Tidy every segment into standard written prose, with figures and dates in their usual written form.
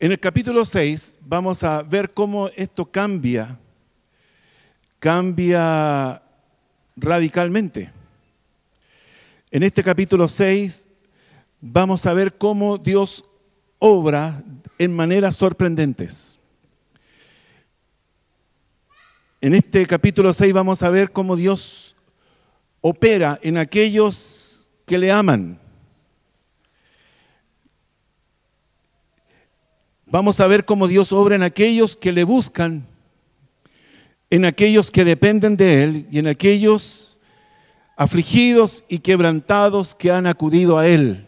En el capítulo 6 vamos a ver cómo esto cambia radicalmente. En este capítulo 6 vamos a ver cómo Dios obra en maneras sorprendentes. En este capítulo 6 vamos a ver cómo Dios opera en aquellos que le aman. Vamos a ver cómo Dios obra en aquellos que le buscan, en aquellos que dependen de Él y en aquellos afligidos y quebrantados que han acudido a Él.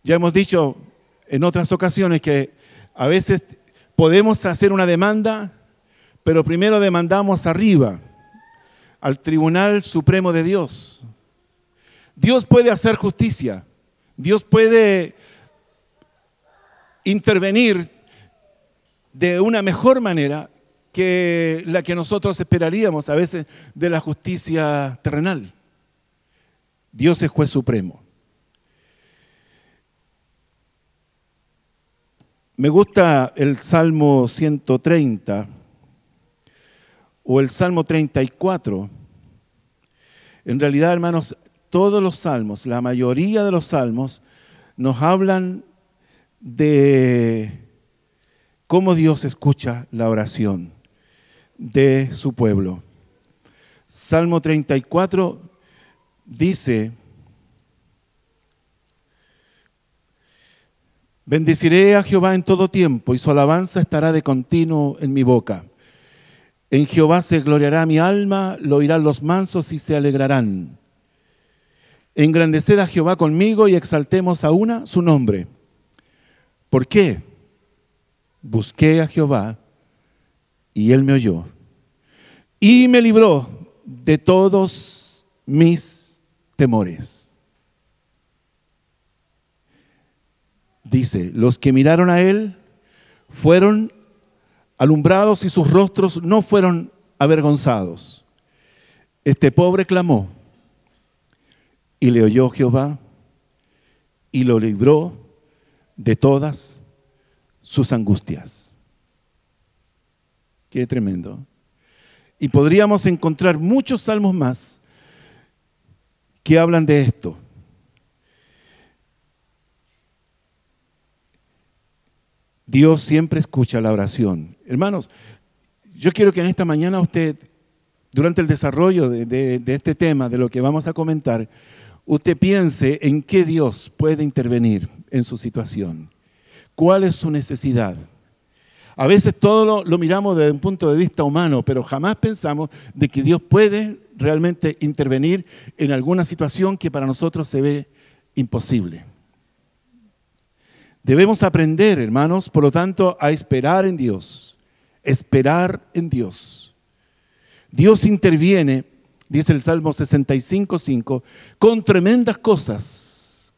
Ya hemos dicho en otras ocasiones que a veces podemos hacer una demanda, pero primero demandamos arriba, al Tribunal Supremo de Dios. Dios puede hacer justicia, Dios puede intervenir de una mejor manera que la que nosotros esperaríamos a veces de la justicia terrenal. Dios es juez supremo. Me gusta el Salmo 130 o el Salmo 34. En realidad, hermanos, todos los salmos, la mayoría de los salmos, nos hablan de cómo Dios escucha la oración de su pueblo. Salmo 34 dice: bendeciré a Jehová en todo tiempo y su alabanza estará de continuo en mi boca. En Jehová se gloriará mi alma, lo oirán los mansos y se alegrarán. Engrandeced a Jehová conmigo y exaltemos a una su nombre. ¿Por qué? Busqué a Jehová y Él me oyó y me libró de todos mis temores. Dice, los que miraron a Él fueron alumbrados y sus rostros no fueron avergonzados. Este pobre clamó y le oyó Jehová y lo libró de todas sus angustias. Qué tremendo. Y podríamos encontrar muchos salmos más que hablan de esto. Dios siempre escucha la oración. Hermanos, yo quiero que en esta mañana usted, durante el desarrollo de este tema, de lo que vamos a comentar, usted piense en qué Dios puede intervenir en su situación. ¿Cuál es su necesidad? A veces todo lo miramos desde un punto de vista humano, pero jamás pensamos de que Dios puede realmente intervenir en alguna situación que para nosotros se ve imposible. Debemos aprender, hermanos, por lo tanto, a esperar en Dios. Esperar en Dios. Dios interviene, dice el Salmo 65:5, con tremendas cosas,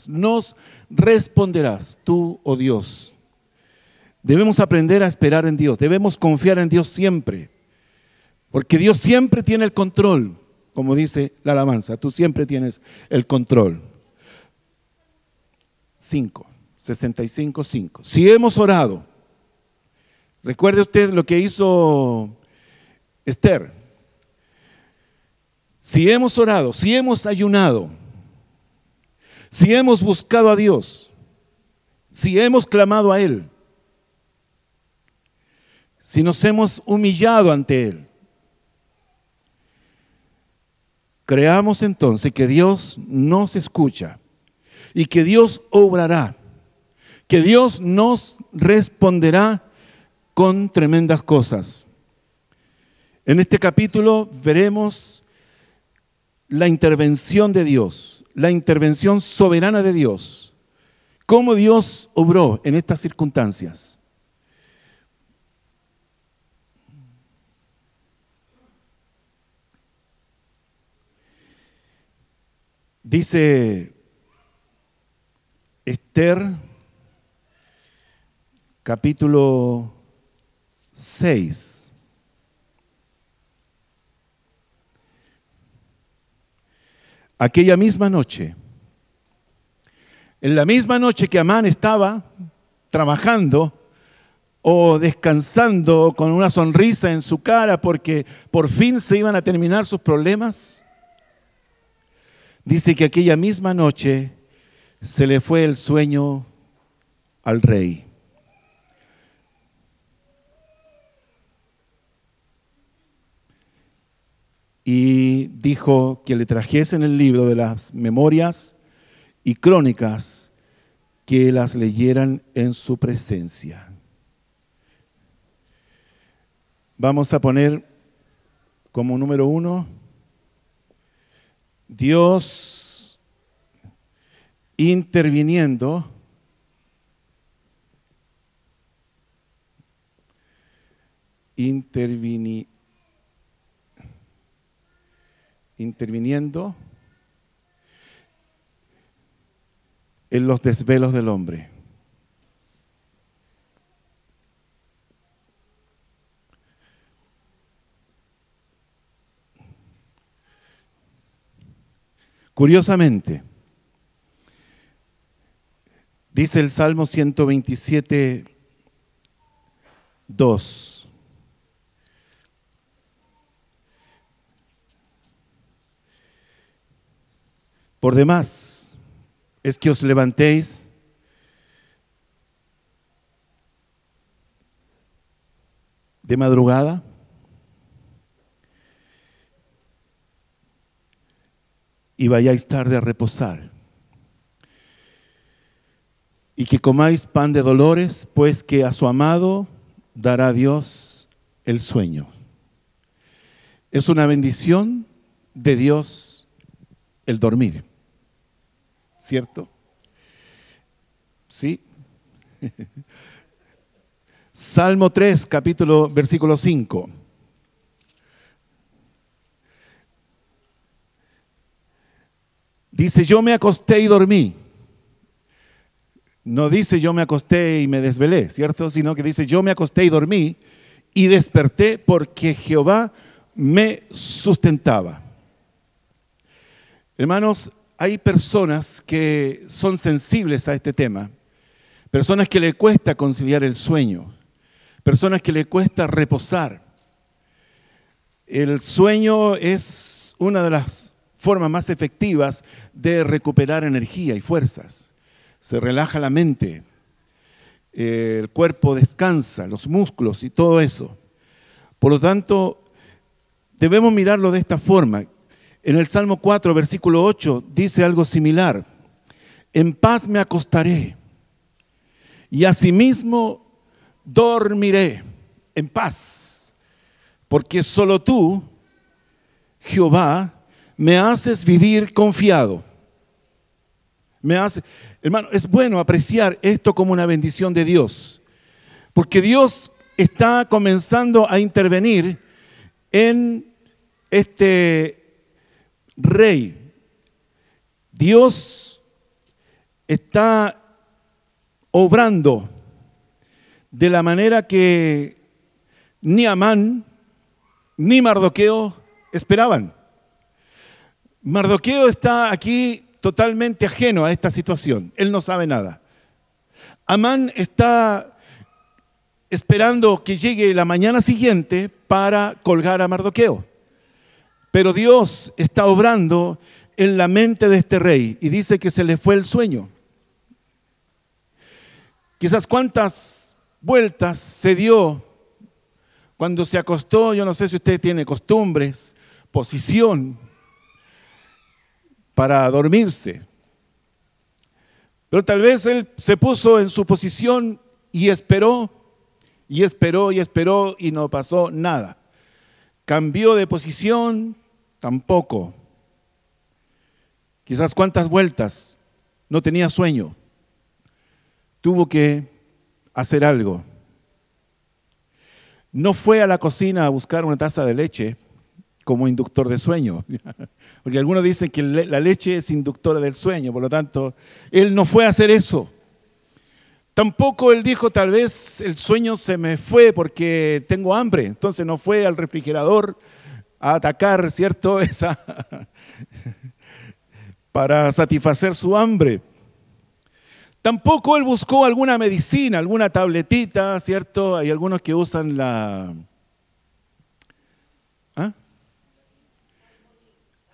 nos responderás tú, oh Dios. Debemos aprender a esperar en Dios, debemos confiar en Dios siempre, porque Dios siempre tiene el control, como dice la alabanza, tú siempre tienes el control. 65:5. Si hemos orado, recuerde usted lo que hizo Esther. Si hemos orado, si hemos ayunado, si hemos buscado a Dios, si hemos clamado a Él, si nos hemos humillado ante Él, creamos entonces que Dios nos escucha y que Dios obrará, que Dios nos responderá con tremendas cosas. En este capítulo veremos la intervención de Dios, la intervención soberana de Dios, cómo Dios obró en estas circunstancias. Dice Esther, capítulo 6. Aquella misma noche, En la misma noche que Amán estaba trabajando o descansando con una sonrisa en su cara porque por fin se iban a terminar sus problemas, dice que aquella misma noche se le fue el sueño al rey. Y dijo que le trajesen el libro de las memorias y crónicas, que las leyeran en su presencia. Vamos a poner como número 1, Dios interviniendo en los desvelos del hombre. Curiosamente, dice el Salmo 127, 2. Por demás, es que os levantéis de madrugada y vayáis tarde a reposar, y que comáis pan de dolores, pues que a su amado dará Dios el sueño. Es una bendición de Dios el dormir, ¿cierto? ¿Sí? Salmo 3, versículo 5. Dice, yo me acosté y dormí. No dice yo me acosté y me desvelé, ¿cierto? Sino que dice yo me acosté y dormí y desperté porque Jehová me sustentaba. Hermanos, hay personas que son sensibles a este tema, personas que le cuesta conciliar el sueño, personas que le cuesta reposar. El sueño es una de las formas más efectivas de recuperar energía y fuerzas. Se relaja la mente, el cuerpo descansa, los músculos y todo eso. Por lo tanto, debemos mirarlo de esta forma. En el Salmo 4, versículo 8, dice algo similar. En paz me acostaré y asimismo dormiré en paz, porque solo tú, Jehová, me haces vivir confiado. Hermano, es bueno apreciar esto como una bendición de Dios, porque Dios está comenzando a intervenir en este rey. Dios está obrando de la manera que ni Amán ni Mardoqueo esperaban. Mardoqueo está aquí totalmente ajeno a esta situación. Él no sabe nada. Amán está esperando que llegue la mañana siguiente para colgar a Mardoqueo. Pero Dios está obrando en la mente de este rey y dice que se le fue el sueño. Quizás cuántas vueltas se dio cuando se acostó. Yo no sé si usted tiene costumbres, posición para dormirse, pero tal vez él se puso en su posición y esperó y esperó y esperó y no pasó nada. Cambió de posición, tampoco. Quizás cuántas vueltas, no tenía sueño, tuvo que hacer algo. No fue a la cocina a buscar una taza de leche como inductor de sueño, porque algunos dicen que la leche es inductora del sueño, por lo tanto, él no fue a hacer eso. Tampoco él dijo, tal vez el sueño se me fue porque tengo hambre, entonces no fue al refrigerador a atacar, ¿cierto? Para satisfacer su hambre. Tampoco él buscó alguna medicina, alguna tabletita, ¿cierto? Hay algunos que usan la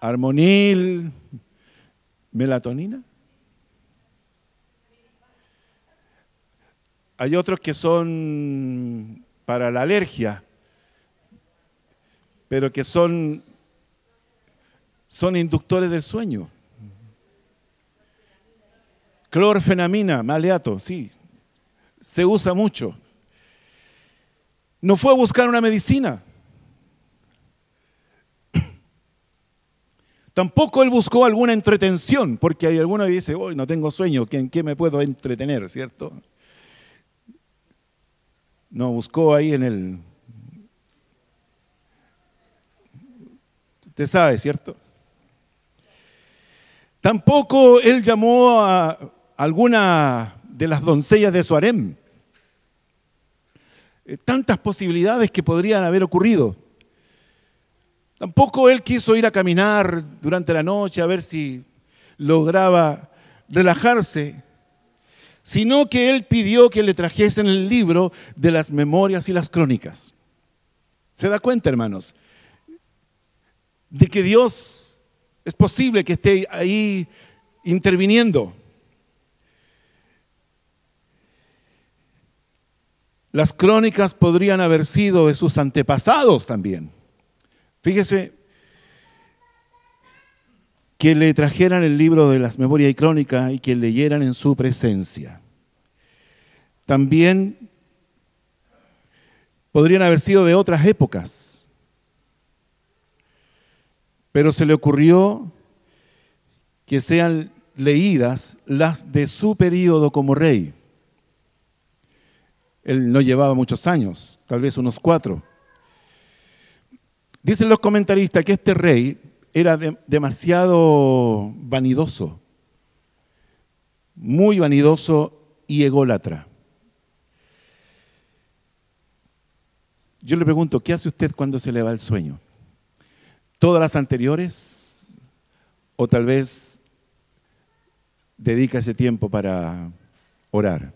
Armonil, melatonina. Hay otros que son para la alergia, pero que son inductores del sueño. Clorfenamina, maleato, sí, se usa mucho. No fue a buscar una medicina. Tampoco él buscó alguna entretención, porque hay alguno que dice, hoy no tengo sueño, ¿en qué me puedo entretener, cierto? No, buscó ahí en el... Usted sabe, ¿cierto? Tampoco él llamó a alguna de las doncellas de su harem. Tantas posibilidades que podrían haber ocurrido. Tampoco él quiso ir a caminar durante la noche a ver si lograba relajarse, sino que él pidió que le trajesen el libro de las memorias y las crónicas. ¿Se da cuenta, hermanos? De que Dios es posible que esté ahí interviniendo. Las crónicas podrían haber sido de sus antepasados también. Fíjese que le trajeran el libro de las memorias y crónicas y que leyeran en su presencia. También podrían haber sido de otras épocas, pero se le ocurrió que sean leídas las de su período como rey. Él no llevaba muchos años, tal vez unos 4. Dicen los comentaristas que este rey era demasiado vanidoso, muy vanidoso y ególatra. Yo le pregunto, ¿qué hace usted cuando se le va el sueño? ¿Todas las anteriores? ¿O tal vez dedica ese tiempo para orar?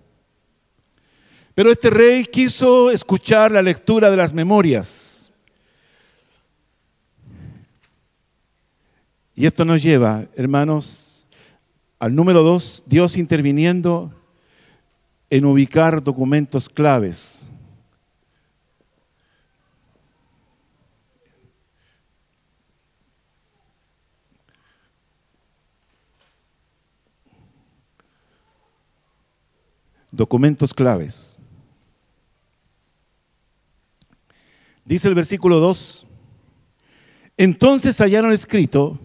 Pero este rey quiso escuchar la lectura de las memorias. Y esto nos lleva, hermanos, al número 2, Dios interviniendo en ubicar documentos claves. Documentos claves. Dice el versículo 2, entonces hallaron escrito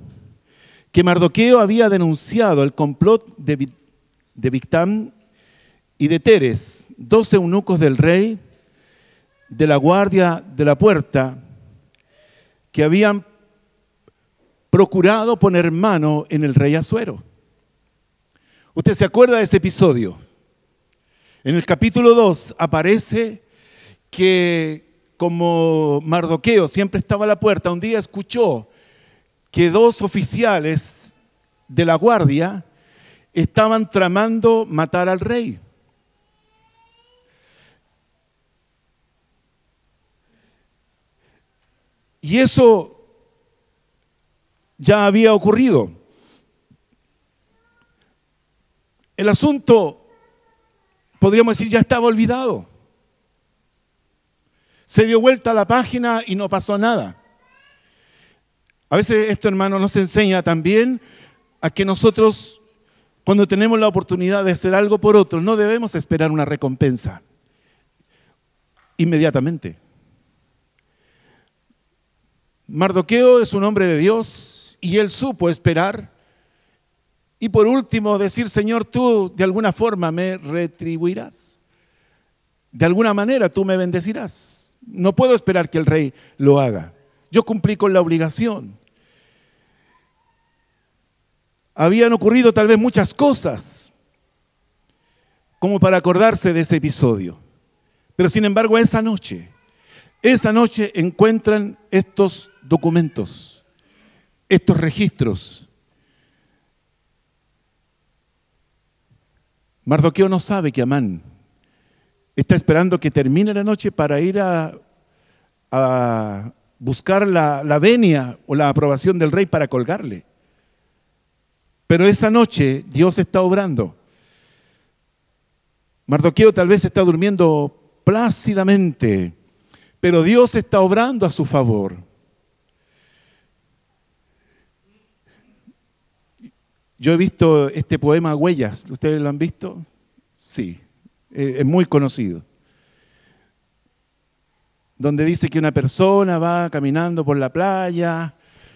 que Mardoqueo había denunciado el complot de Bigtam y de Teres, 2 eunucos del rey, de la guardia de la puerta, que habían procurado poner mano en el rey Asuero. ¿Usted se acuerda de ese episodio? En el capítulo 2 aparece que como Mardoqueo siempre estaba a la puerta, un día escuchó que 2 oficiales de la guardia estaban tramando matar al rey. Y eso ya había ocurrido. El asunto, podríamos decir, ya estaba olvidado. Se dio vuelta a la página y no pasó nada. A veces esto, hermano, nos enseña también a que nosotros, cuando tenemos la oportunidad de hacer algo por otro, no debemos esperar una recompensa inmediatamente. Mardoqueo es un hombre de Dios y él supo esperar y por último decir, Señor, tú de alguna forma me retribuirás. De alguna manera tú me bendecirás. No puedo esperar que el rey lo haga. Yo cumplí con la obligación. Habían ocurrido tal vez muchas cosas como para acordarse de ese episodio. Pero sin embargo, esa noche encuentran estos documentos, estos registros. Mardoqueo no sabe que Amán está esperando que termine la noche para ir a buscar la venia o la aprobación del rey para colgarle. Pero esa noche Dios está obrando. Mardoqueo tal vez está durmiendo plácidamente, pero Dios está obrando a su favor. Yo he visto este poema Huellas. ¿Ustedes lo han visto? Sí, es muy conocido. Donde dice que una persona va caminando por la playa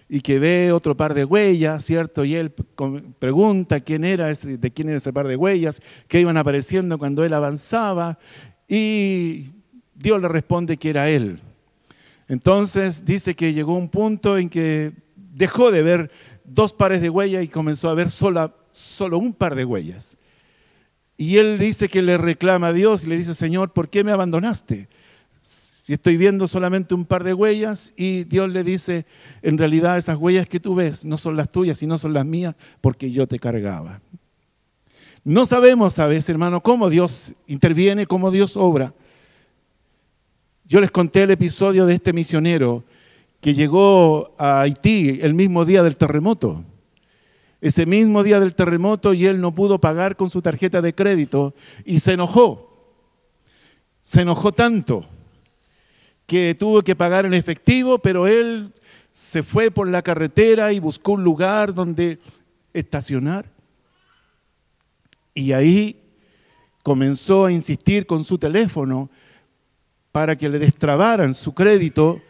y que ve otro par de huellas, ¿cierto? Y él pregunta de quién era ese par de huellas, que iban apareciendo cuando él avanzaba, y Dios le responde que era él. Entonces dice que llegó un punto en que dejó de ver dos pares de huellas y comenzó a ver solo un par de huellas. Y él dice que le reclama a Dios y le dice: Señor, ¿por qué me abandonaste? Si estoy viendo solamente un par de huellas. Y Dios le dice: en realidad esas huellas que tú ves no son las tuyas, sino son las mías, porque yo te cargaba. No sabemos a veces, hermano, cómo Dios interviene, cómo Dios obra. Yo les conté el episodio de este misionero que llegó a Haití el mismo día del terremoto. Ese mismo día del terremoto, y él no pudo pagar con su tarjeta de crédito y se enojó. Se enojó tanto que tuvo que pagar en efectivo, pero él se fue por la carretera y buscó un lugar donde estacionar. Y ahí comenzó a insistir con su teléfono para que le destrabaran su crédito,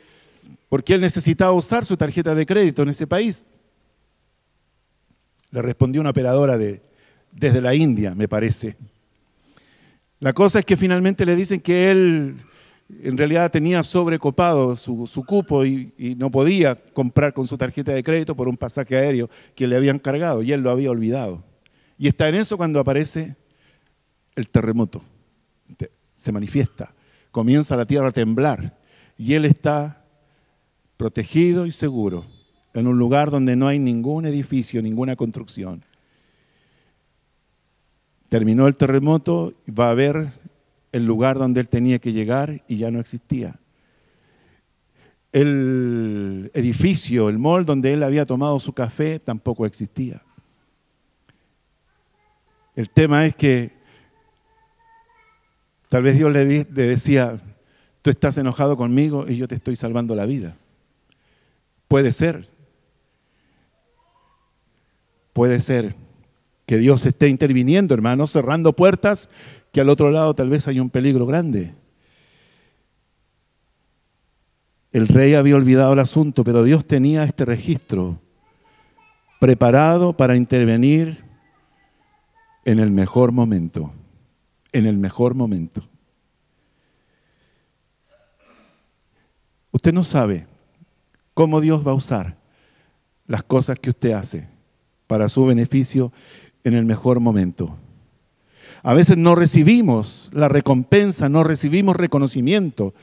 porque él necesitaba usar su tarjeta de crédito en ese país. Le respondió una operadora desde la India, me parece. La cosa es que finalmente le dicen que él en realidad tenía sobrecopado su cupo y no podía comprar con su tarjeta de crédito por un pasaje aéreo que le habían cargado, y él lo había olvidado. Y está en eso cuando aparece el terremoto. Se manifiesta, comienza la tierra a temblar, y él está protegido y seguro en un lugar donde no hay ningún edificio, ninguna construcción. Terminó el terremoto y va a ver el lugar donde él tenía que llegar y ya no existía. El edificio, el mall donde él había tomado su café tampoco existía. El tema es que tal vez Dios le decía: tú estás enojado conmigo y yo te estoy salvando la vida. Puede ser que Dios esté interviniendo, hermano, cerrando puertas que al otro lado tal vez hay un peligro grande. El rey había olvidado el asunto, pero Dios tenía este registro preparado para intervenir en el mejor momento. En el mejor momento. Usted no sabe cómo Dios va a usar las cosas que usted hace para su beneficio en el mejor momento. A veces no recibimos la recompensa, no recibimos reconocimiento.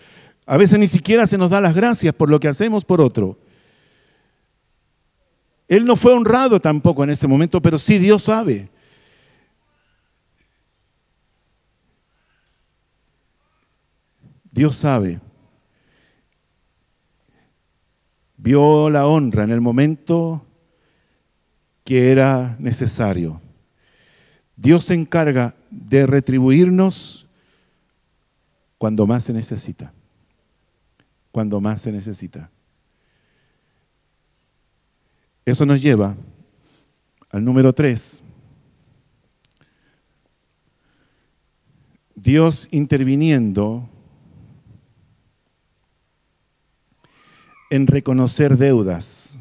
A veces ni siquiera se nos da las gracias por lo que hacemos por otro. Él no fue honrado tampoco en ese momento, pero sí Dios sabe. Dios sabe. Vio la honra en el momento que era necesario. Dios se encarga de retribuirnos cuando más se necesita. Cuando más se necesita. Eso nos lleva al número 3. Dios interviniendo en reconocer deudas.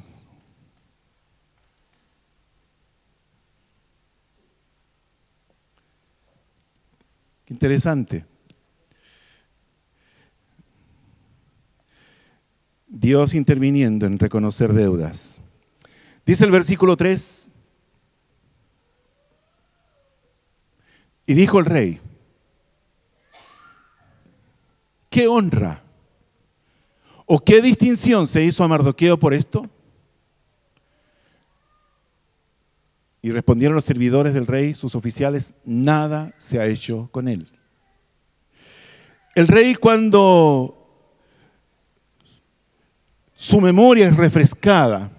Qué interesante. Dios interviniendo en reconocer deudas. Dice el versículo 3: y dijo el rey: ¿qué honra o qué distinción se hizo a Mardoqueo por esto? Y respondieron los servidores del rey, sus oficiales: nada se ha hecho con él. El rey, cuando su memoria es refrescada,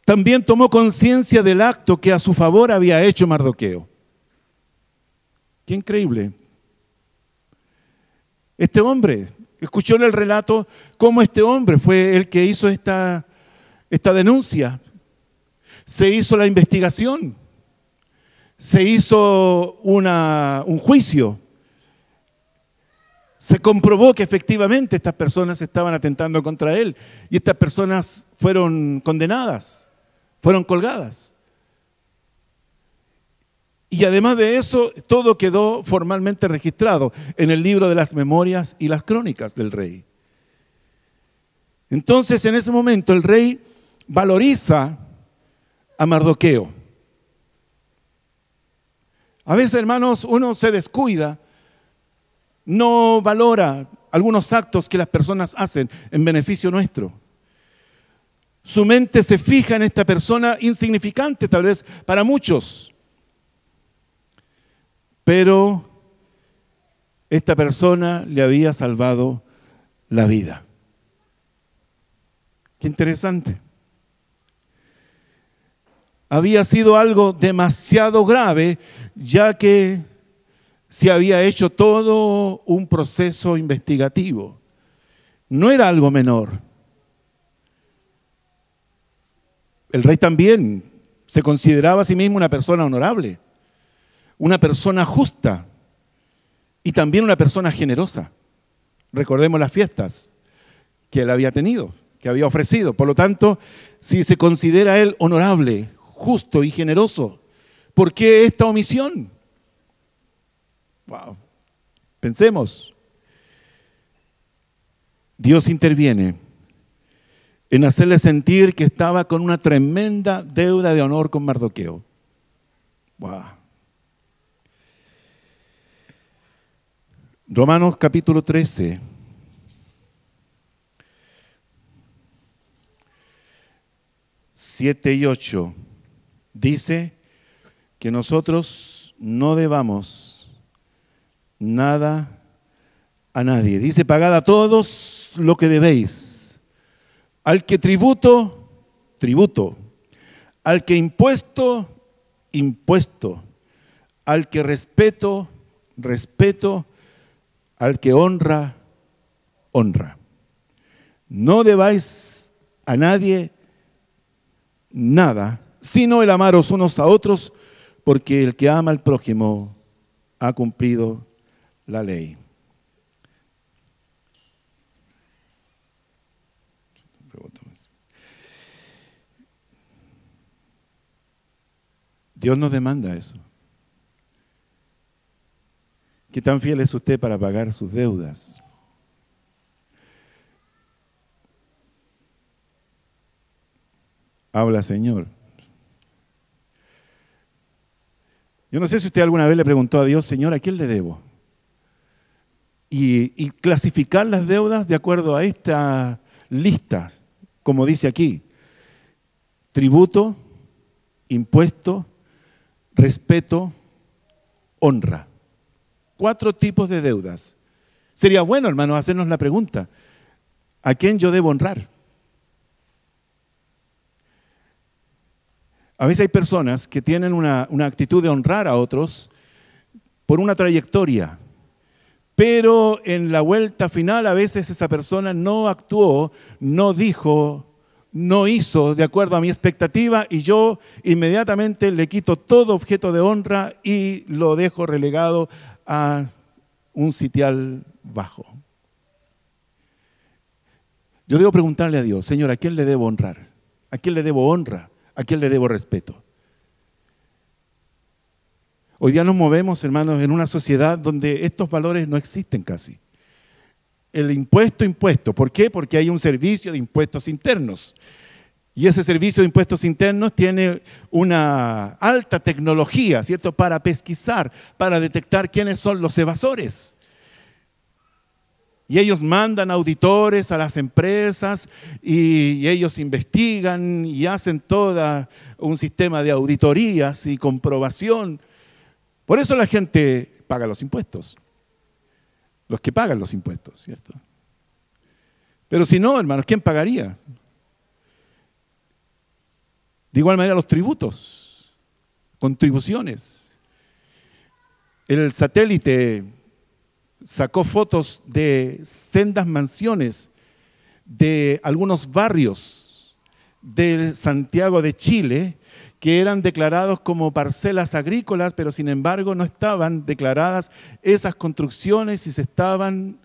también tomó conciencia del acto que a su favor había hecho Mardoqueo. Qué increíble. Este hombre, escuchó en el relato cómo este hombre fue el que hizo esta denuncia. Se hizo la investigación, se hizo un juicio. Se comprobó que efectivamente estas personas estaban atentando contra él y estas personas fueron condenadas, fueron colgadas. Y además de eso, todo quedó formalmente registrado en el libro de las memorias y las crónicas del rey. Entonces, en ese momento, el rey valoriza a Mardoqueo. A veces, hermanos, uno se descuida, no valora algunos actos que las personas hacen en beneficio nuestro. Su mente se fija en esta persona insignificante, tal vez para muchos. Pero esta persona le había salvado la vida. Qué interesante. Había sido algo demasiado grave, ya que se había hecho todo un proceso investigativo. No era algo menor. El rey también se consideraba a sí mismo una persona honorable, una persona justa y también una persona generosa. Recordemos las fiestas que él había tenido, que había ofrecido. Por lo tanto, si se considera a él honorable, justo y generoso, ¿por qué esta omisión? Wow. Pensemos. Dios interviene en hacerle sentir que estaba con una tremenda deuda de honor con Mardoqueo. Wow. Romanos capítulo 13. Siete y 8 dice que nosotros no debamos nada a nadie. Dice: pagad a todos lo que debéis. Al que tributo, tributo. Al que impuesto, impuesto. Al que respeto, respeto. Al que honra, honra. No debáis a nadie nada, sino el amaros unos a otros, porque el que ama al prójimo ha cumplido la ley. Dios nos demanda eso. ¿Qué tan fiel es usted para pagar sus deudas? Habla, Señor. Yo no sé si usted alguna vez le preguntó a Dios: Señor, ¿a quién le debo? Y clasificar las deudas de acuerdo a esta lista, como dice aquí: tributo, impuesto, respeto, honra. 4 tipos de deudas. Sería bueno, hermanos, hacernos la pregunta: ¿a quién yo debo honrar? A veces hay personas que tienen una actitud de honrar a otros por una trayectoria, pero en la vuelta final a veces esa persona no actuó, no dijo, no hizo de acuerdo a mi expectativa y yo inmediatamente le quito todo objeto de honra y lo dejo relegado a un sitial bajo. Yo debo preguntarle a Dios: Señor, ¿a quién le debo honrar? ¿A quién le debo honra? ¿A quién le debo respeto? Hoy día nos movemos, hermanos, en una sociedad donde estos valores no existen casi. El impuesto. ¿Por qué? Porque hay un servicio de impuestos internos. Y ese servicio de impuestos internos tiene una alta tecnología, ¿cierto?, para pesquisar, para detectar quiénes son los evasores. Y ellos mandan auditores a las empresas y ellos investigan y hacen todo un sistema de auditorías y comprobación. Por eso la gente paga los impuestos. Los que pagan los impuestos, ¿cierto? Pero si no, hermanos, ¿quién pagaría? De igual manera los tributos, contribuciones. El satélite sacó fotos de sendas mansiones de algunos barrios de Santiago de Chile que eran declarados como parcelas agrícolas, pero sin embargo no estaban declaradas esas construcciones y se estaban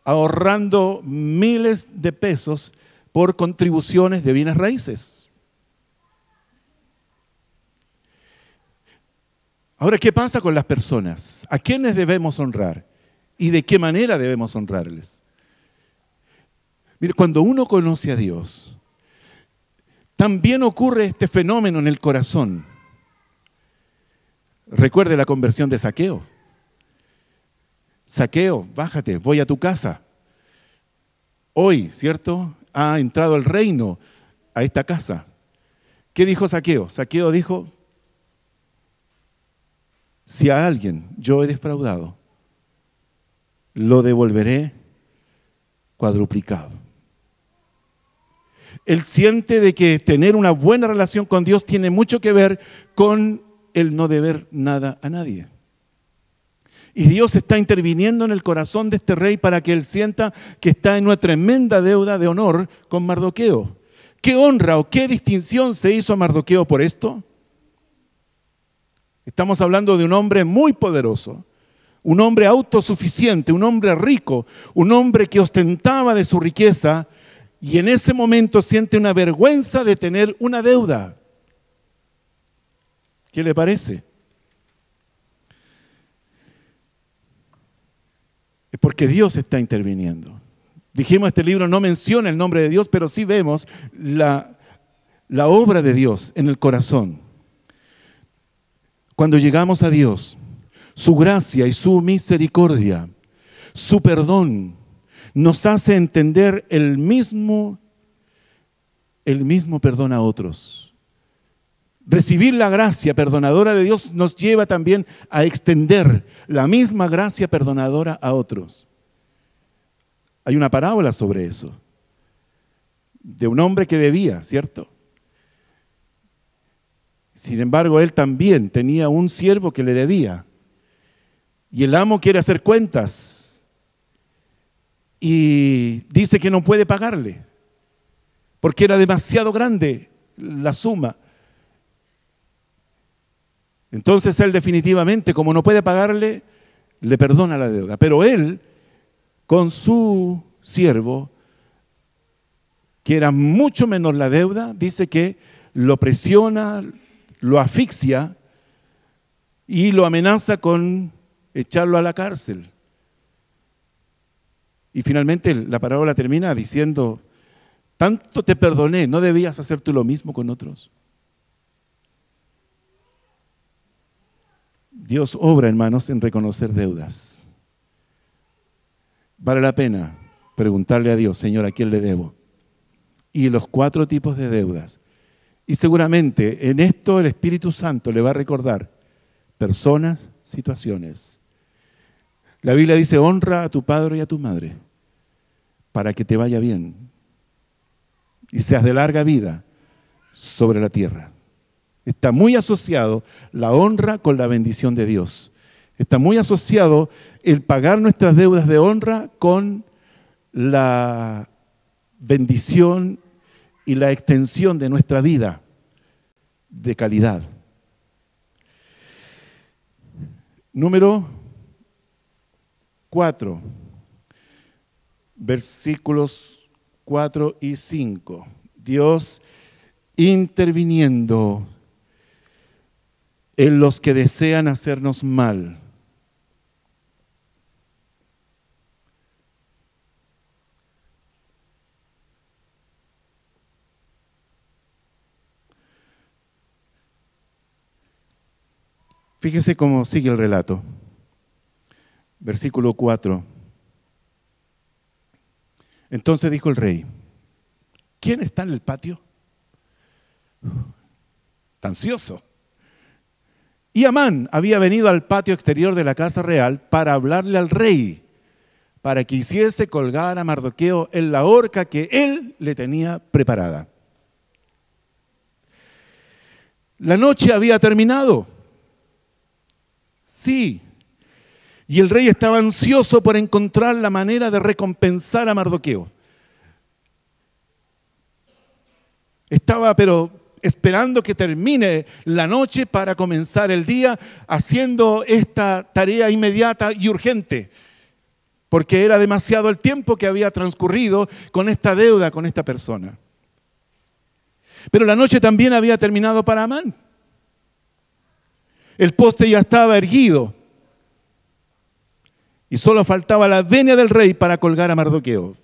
ahorrando miles de pesos por contribuciones de bienes raíces. Ahora, ¿qué pasa con las personas? ¿A quiénes debemos honrar? ¿Y de qué manera debemos honrarles? Mire, cuando uno conoce a Dios, también ocurre este fenómeno en el corazón. Recuerde la conversión de Zaqueo. Zaqueo, bájate, voy a tu casa. Hoy, ¿cierto? Ha entrado el reino a esta casa. ¿Qué dijo Zaqueo? Zaqueo dijo: si a alguien yo he defraudado, lo devolveré cuadruplicado. Él siente de que tener una buena relación con Dios tiene mucho que ver con el no deber nada a nadie. Y Dios está interviniendo en el corazón de este rey para que él sienta que está en una tremenda deuda de honor con Mardoqueo. ¿Qué honra o qué distinción se hizo a Mardoqueo por esto? Estamos hablando de un hombre muy poderoso, un hombre autosuficiente, un hombre rico, un hombre que ostentaba de su riqueza y en ese momento siente una vergüenza de tener una deuda. ¿Qué le parece? Es porque Dios está interviniendo. Dijimos, este libro no menciona el nombre de Dios, pero sí vemos la obra de Dios en el corazón. Cuando llegamos a Dios, su gracia y su misericordia, su perdón, nos hace entender el mismo perdón a otros. Recibir la gracia perdonadora de Dios nos lleva también a extender la misma gracia perdonadora a otros. Hay una parábola sobre eso, de un hombre que debía, ¿cierto? Sin embargo, él también tenía un siervo que le debía. Y el amo quiere hacer cuentas y dice que no puede pagarle, porque era demasiado grande la suma. Entonces él definitivamente, como no puede pagarle, le perdona la deuda. Pero él, con su siervo, que era mucho menor la deuda, dice que lo presiona, lo asfixia y lo amenaza con echarlo a la cárcel. Y finalmente la parábola termina diciendo: tanto te perdoné, ¿no debías hacer tú lo mismo con otros? Dios obra, hermanos, en reconocer deudas. Vale la pena preguntarle a Dios: Señor, ¿a quién le debo? Y los 4 tipos de deudas. Y seguramente en esto el Espíritu Santo le va a recordar personas, situaciones. La Biblia dice: honra a tu padre y a tu madre para que te vaya bien y seas de larga vida sobre la tierra. Está muy asociado la honra con la bendición de Dios. Está muy asociado el pagar nuestras deudas de honra con la bendición y la extensión de nuestra vida de calidad. Número 4, versículos 4 y 5. Dios interviniendo en los que desean hacernos mal. Fíjese cómo sigue el relato. Versículo 4. Entonces dijo el rey: ¿quién está en el patio? Está ansioso. Y Amán había venido al patio exterior de la casa real para hablarle al rey, para que hiciese colgar a Mardoqueo en la horca que él le tenía preparada. La noche había terminado. Sí. Y el rey estaba ansioso por encontrar la manera de recompensar a Mardoqueo. Estaba, pero esperando que termine la noche para comenzar el día, haciendo esta tarea inmediata y urgente, porque era demasiado el tiempo que había transcurrido con esta deuda, con esta persona. Pero la noche también había terminado para Amán. El poste ya estaba erguido y solo faltaba la venia del rey para colgar a Mardoqueo.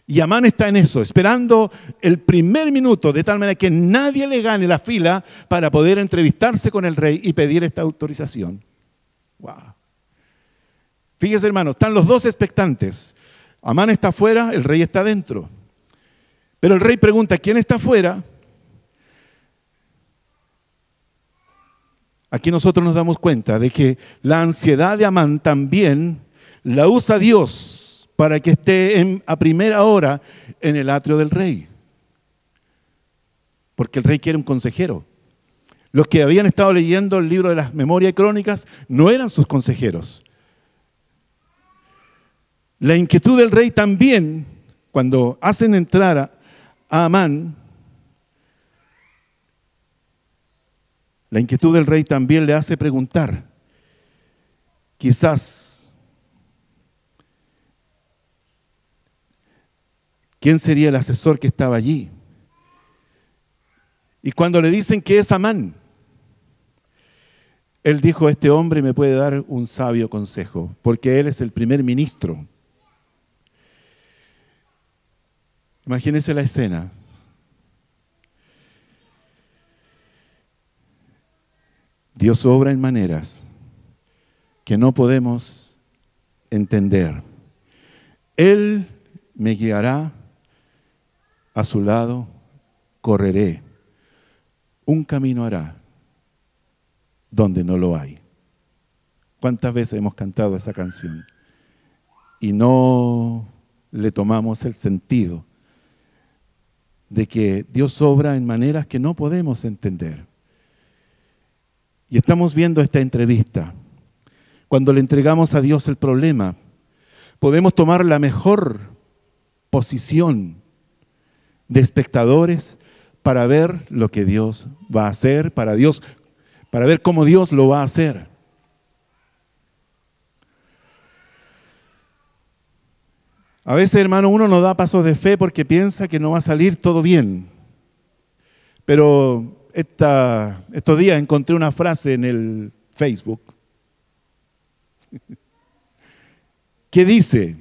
Y Amán está en eso, esperando el primer minuto, de tal manera que nadie le gane la fila para poder entrevistarse con el rey y pedir esta autorización. Wow. Fíjese, hermanos, están los dos expectantes. Amán está afuera, el rey está adentro. Pero el rey pregunta: ¿quién está afuera? Aquí nosotros nos damos cuenta de que la ansiedad de Amán también la usa Dios para que esté a primera hora en el atrio del rey. Porque el rey quiere un consejero. Los que habían estado leyendo el libro de las Memorias y Crónicas no eran sus consejeros. La inquietud del rey también, cuando hacen entrar a Amán, la inquietud del rey también le hace preguntar, quizás, ¿quién sería el asesor que estaba allí? Y cuando le dicen que es Amán, él dijo: este hombre me puede dar un sabio consejo, porque él es el primer ministro. Imagínense la escena. Dios obra en maneras que no podemos entender. Él me guiará, a su lado correré, un camino hará donde no lo hay. ¿Cuántas veces hemos cantado esa canción y no le tomamos el sentido de que Dios obra en maneras que no podemos entender? Y estamos viendo esta entrevista. Cuando le entregamos a Dios el problema, podemos tomar la mejor posición de espectadores para ver lo que Dios va a hacer, para ver cómo Dios lo va a hacer. A veces, hermano, uno no da pasos de fe porque piensa que no va a salir todo bien. Pero estos días encontré una frase en el Facebook que dice: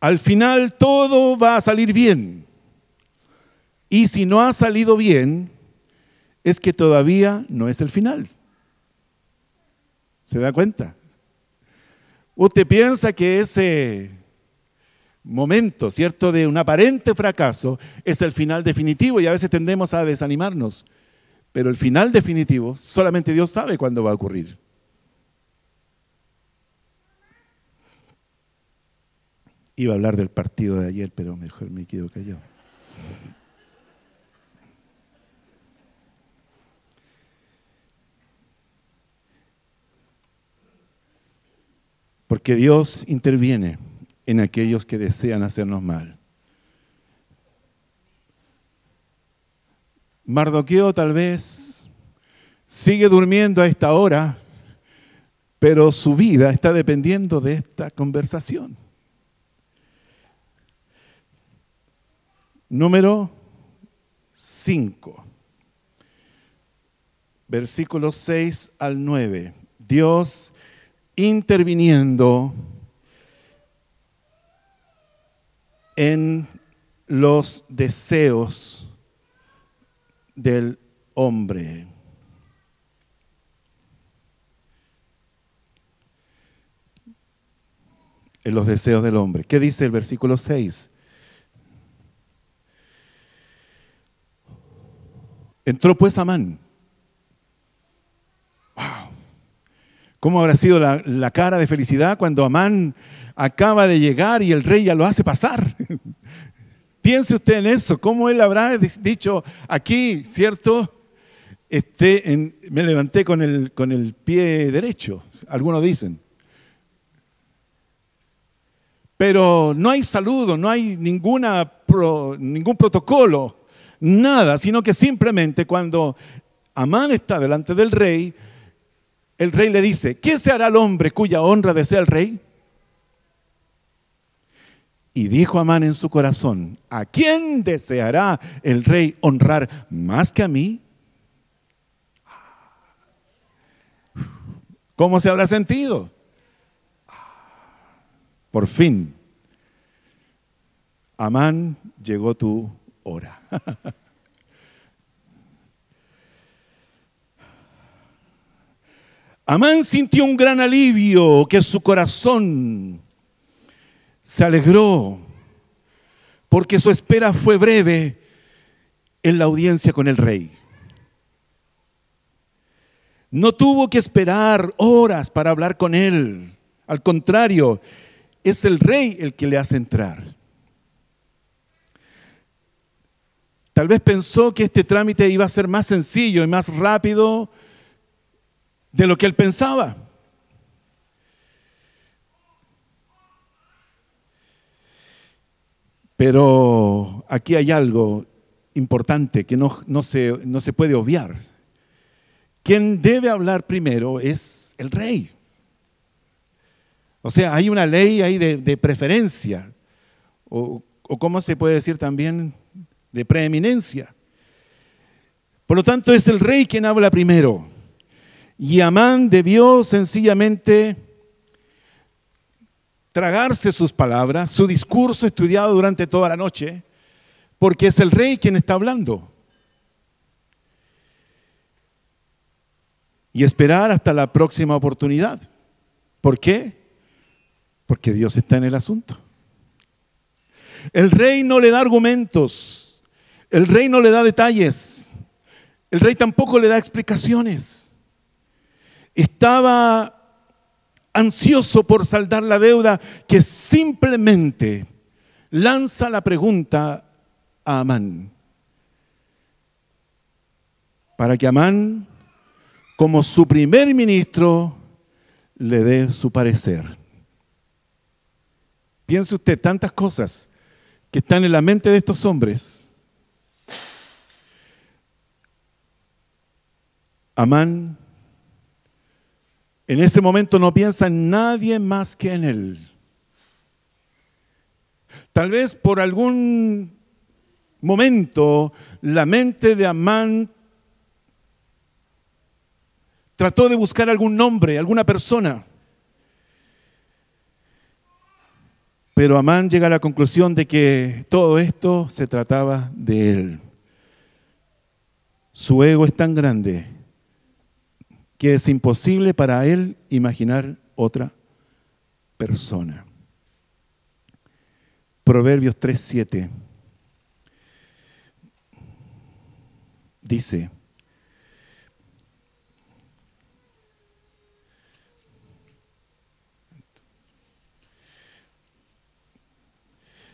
al final todo va a salir bien. Y si no ha salido bien, es que todavía no es el final. ¿Se da cuenta? Usted piensa que ese momento, ¿cierto?, de un aparente fracaso es el final definitivo, y a veces tendemos a desanimarnos. Pero el final definitivo solamente Dios sabe cuándo va a ocurrir. Iba a hablar del partido de ayer, pero mejor me quedo callado. Porque Dios interviene en aquellos que desean hacernos mal. Mardoqueo tal vez sigue durmiendo a esta hora, pero su vida está dependiendo de esta conversación. Número 5, versículos 6 al 9. Dios interviniendo en los deseos del hombre. en los deseos del hombre. ¿Qué dice el versículo 6? Entró pues Amán. ¡Wow! ¿Cómo habrá sido la cara de felicidad cuando Amán acaba de llegar y el rey ya lo hace pasar? Piense usted en eso. ¿Cómo él habrá dicho aquí, cierto? Me levanté con el pie derecho, algunos dicen. Pero no hay saludo, no hay ningún protocolo, nada, sino que simplemente cuando Amán está delante del rey, el rey le dice, ¿qué se hará al hombre cuya honra desea el rey? Y dijo Amán en su corazón, ¿a quién deseará el rey honrar más que a mí? ¿Cómo se habrá sentido? Por fin, Amán, llegó tu hora. Amán sintió un gran alivio, que su corazón se alegró, porque su espera fue breve en la audiencia con el rey. No tuvo que esperar horas para hablar con él. Al contrario, es el rey el que le hace entrar. Tal vez pensó que este trámite iba a ser más sencillo y más rápido de lo que él pensaba. Pero aquí hay algo importante que no se puede obviar. Quien debe hablar primero es el rey. O sea, hay una ley ahí de preferencia, o ¿cómo se puede decir también? De preeminencia. Por lo tanto, es el rey quien habla primero. Y Amán debió sencillamente tragarse sus palabras, su discurso estudiado durante toda la noche, porque es el rey quien está hablando. Y esperar hasta la próxima oportunidad. ¿Por qué? Porque Dios está en el asunto. El rey no le da argumentos, el rey no le da detalles, el rey tampoco le da explicaciones. Estaba ansioso por saldar la deuda, que simplemente lanza la pregunta a Amán, para que Amán, como su primer ministro, le dé su parecer. Piense usted tantas cosas que están en la mente de estos hombres. Amán en ese momento no piensa en nadie más que en él. Tal vez por algún momento la mente de Amán trató de buscar algún nombre, alguna persona. Pero Amán llega a la conclusión de que todo esto se trataba de él. Su ego es tan grande que es imposible para él imaginar otra persona. Proverbios 3:7 dice: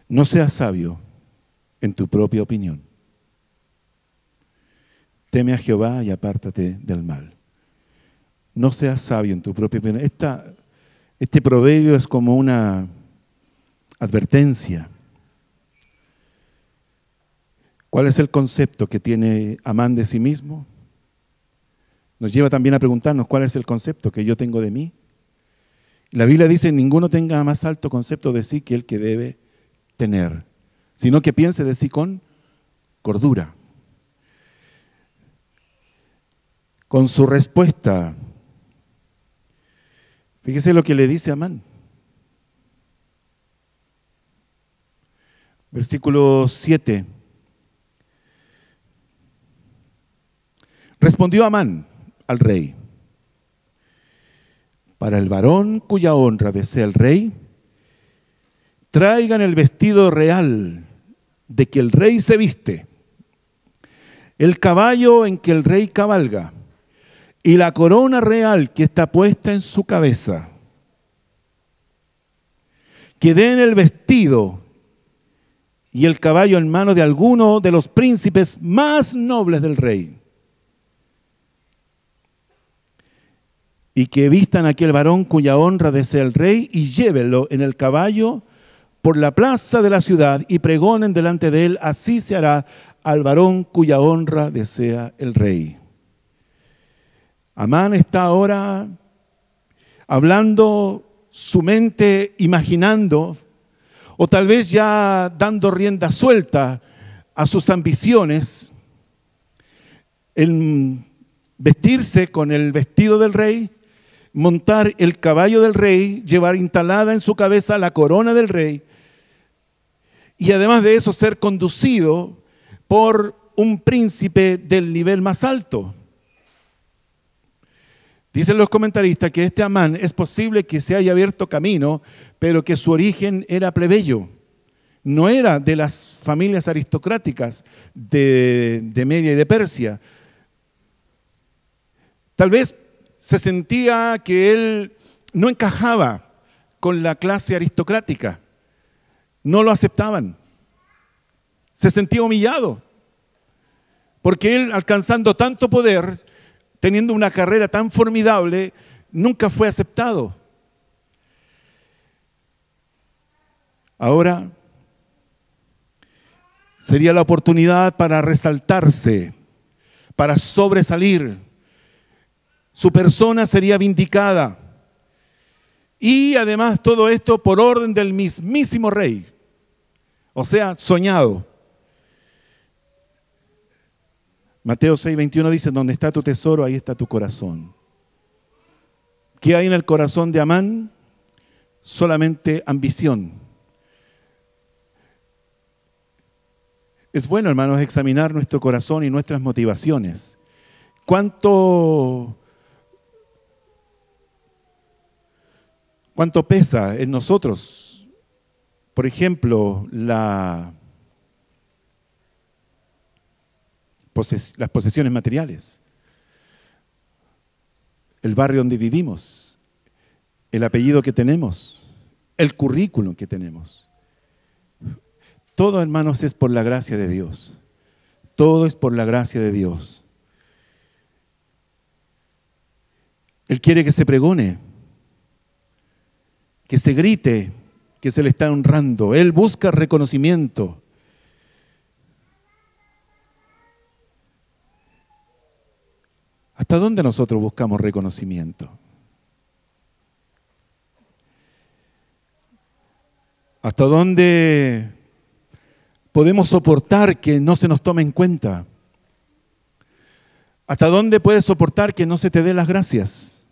no seas sabio en tu propia opinión. Teme a Jehová y apártate del mal. No seas sabio en tu propia opinión. Este proverbio es como una advertencia. ¿Cuál es el concepto que tiene Amán de sí mismo? Nos lleva también a preguntarnos cuál es el concepto que yo tengo de mí. La Biblia dice: ninguno tenga más alto concepto de sí que el que debe tener, sino que piense de sí con cordura. Con su respuesta, fíjese lo que le dice Amán. Versículo 7. Respondió Amán al rey: para el varón cuya honra desea el rey, traigan el vestido real de que el rey se viste, el caballo en que el rey cabalga y la corona real que está puesta en su cabeza. Que den el vestido y el caballo en mano de alguno de los príncipes más nobles del rey. Y que vistan a aquel varón cuya honra desea el rey y llévenlo en el caballo por la plaza de la ciudad y pregonen delante de él, así se hará al varón cuya honra desea el rey. Amán está ahora hablando, su mente imaginando, o tal vez ya dando rienda suelta a sus ambiciones, en vestirse con el vestido del rey, montar el caballo del rey, llevar instalada en su cabeza la corona del rey, y además de eso ser conducido por un príncipe del nivel más alto. Dicen los comentaristas que este Amán es posible que se haya abierto camino, pero que su origen era plebeyo. No era de las familias aristocráticas de Media y de Persia. Tal vez se sentía que él no encajaba con la clase aristocrática. No lo aceptaban. Se sentía humillado. Porque él, alcanzando tanto poder, teniendo una carrera tan formidable, nunca fue aceptado. Ahora sería la oportunidad para resaltarse, para sobresalir. Su persona sería vindicada. Y además todo esto por orden del mismísimo rey. O sea, soñado. Mateo 6:21 dice, donde está tu tesoro, ahí está tu corazón. ¿Qué hay en el corazón de Amán? Solamente ambición. Es bueno, hermanos, examinar nuestro corazón y nuestras motivaciones. ¿Cuánto pesa en nosotros, por ejemplo, las posesiones materiales, el barrio donde vivimos, el apellido que tenemos, el currículum que tenemos? Todo, hermanos, es por la gracia de Dios. Todo es por la gracia de Dios. Él quiere que se pregone, que se grite, que se le está honrando. Él busca reconocimiento. ¿Hasta dónde nosotros buscamos reconocimiento? ¿Hasta dónde podemos soportar que no se nos tome en cuenta? ¿Hasta dónde puedes soportar que no se te dé las gracias?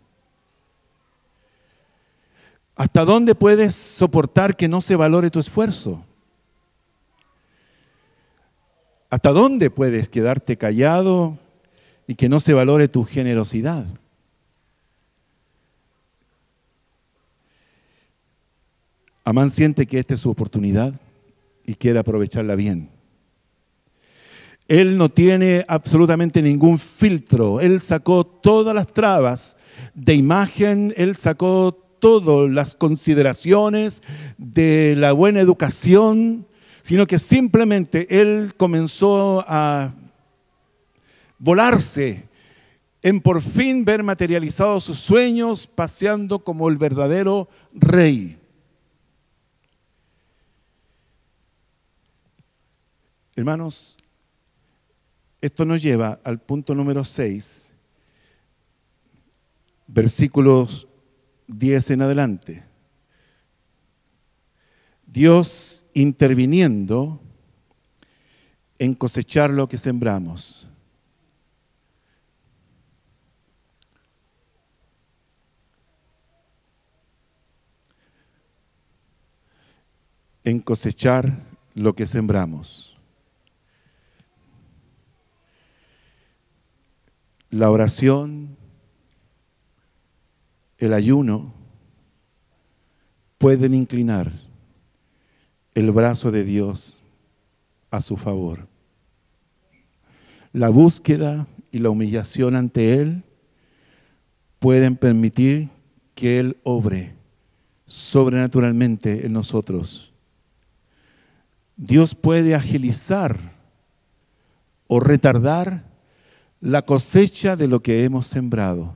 ¿Hasta dónde puedes soportar que no se valore tu esfuerzo? ¿Hasta dónde puedes quedarte callado y que no se valore tu generosidad? Amán siente que esta es su oportunidad y quiere aprovecharla bien. Él no tiene absolutamente ningún filtro. Él sacó todas las trabas de imagen, él sacó todas las consideraciones de la buena educación, sino que simplemente él comenzó a volarse en por fin ver materializados sus sueños, paseando como el verdadero rey. Hermanos, esto nos lleva al punto número 6, versículos 10 en adelante. Dios interviniendo en cosechar lo que sembramos. En cosechar lo que sembramos. La oración, el ayuno pueden inclinar el brazo de Dios a su favor. La búsqueda y la humillación ante Él pueden permitir que Él obre sobrenaturalmente en nosotros. Dios puede agilizar o retardar la cosecha de lo que hemos sembrado.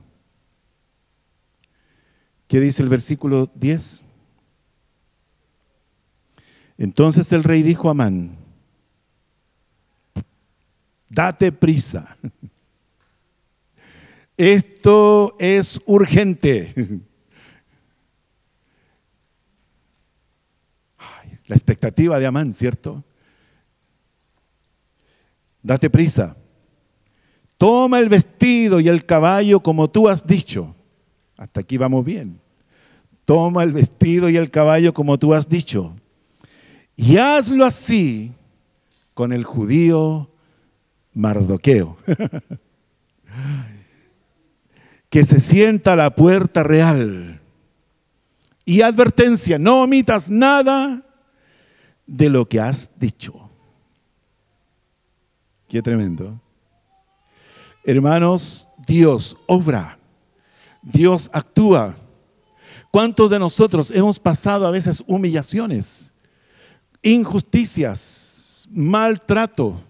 ¿Qué dice el versículo 10? Entonces el rey dijo a Amán: date prisa. Esto es urgente. La expectativa de Amán, ¿cierto? Date prisa. Toma el vestido y el caballo como tú has dicho. Hasta aquí vamos bien. Toma el vestido y el caballo como tú has dicho. Y hazlo así con el judío Mardoqueo, que se sienta a la puerta real. Y advertencia: no omitas nada de lo que has dicho. Qué tremendo. Hermanos, Dios obra, Dios actúa. ¿Cuántos de nosotros hemos pasado a veces humillaciones, injusticias, maltrato?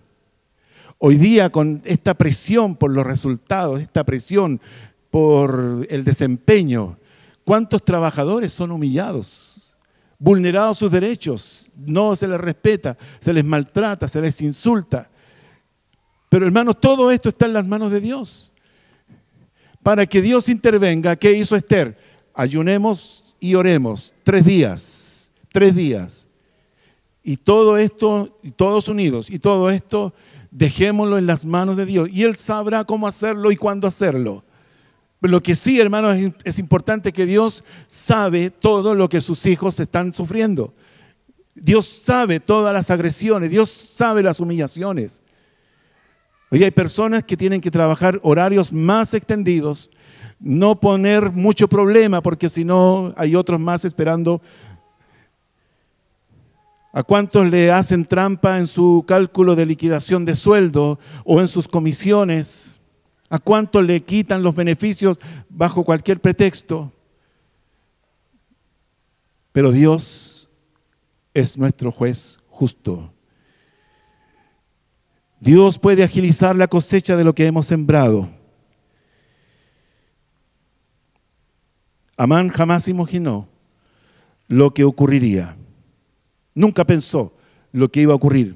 Hoy día, con esta presión por los resultados, esta presión por el desempeño, ¿cuántos trabajadores son humillados, vulnerados sus derechos? No se les respeta, se les maltrata, se les insulta. Pero hermanos, todo esto está en las manos de Dios. Para que Dios intervenga, ¿qué hizo Esther? Ayunemos y oremos 3 días, 3 días. Y todo esto, y todos unidos, y todo esto, dejémoslo en las manos de Dios. Y Él sabrá cómo hacerlo y cuándo hacerlo. Pero lo que sí, hermanos, es importante que Dios sabe todo lo que sus hijos están sufriendo. Dios sabe todas las agresiones, Dios sabe las humillaciones. Hoy hay personas que tienen que trabajar horarios más extendidos, no poner mucho problema, porque si no hay otros más esperando. ¿A cuántos le hacen trampa en su cálculo de liquidación de sueldo o en sus comisiones? ¿A cuántos le quitan los beneficios bajo cualquier pretexto? Pero Dios es nuestro juez justo. Dios puede agilizar la cosecha de lo que hemos sembrado. Amán jamás imaginó lo que ocurriría. Nunca pensó lo que iba a ocurrir.